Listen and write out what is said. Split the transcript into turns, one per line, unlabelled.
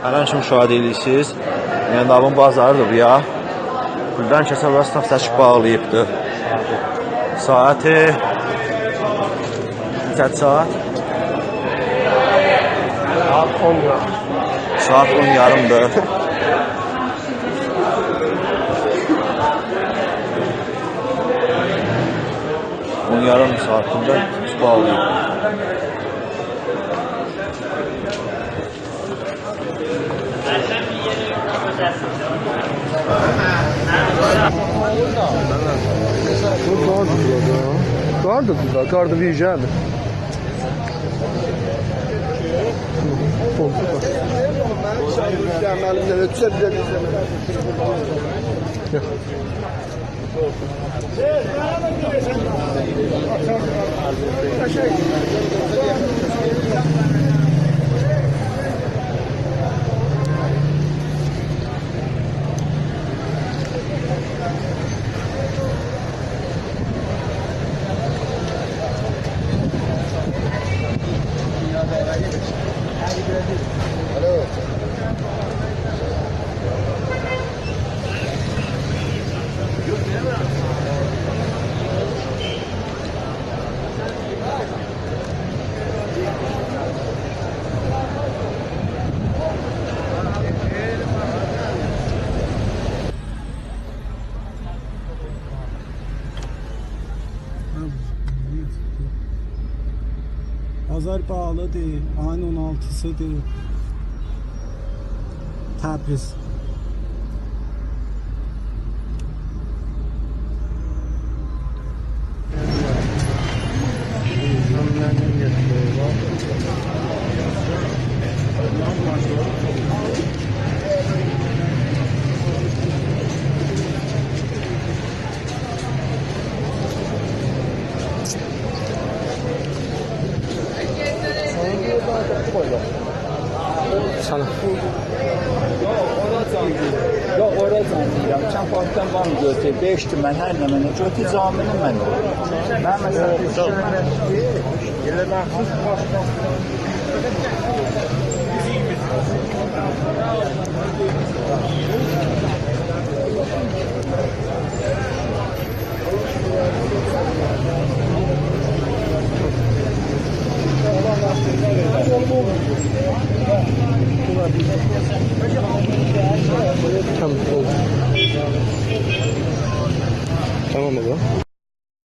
Hər an ki müşahidə edirsiniz. Yandavın bazarıdır bu ya. Buradan kəsə burası taxtaçıq bağlayıbdır. Saati neçə saat? Saat 10 yarımdır. 10 yarım saatində bağlayıb.
Qardı vicəli.
Pazar bağlı değil, ayın 16'sı değil. Təbriz.
Sana.
Yox, ora canlıyam. Sən parkdan var mı götür? 5 mən hər nə mənə götür camini mən. Mən məsələn elə məxsus parkdan.
Tamam oldu. Tamam baba.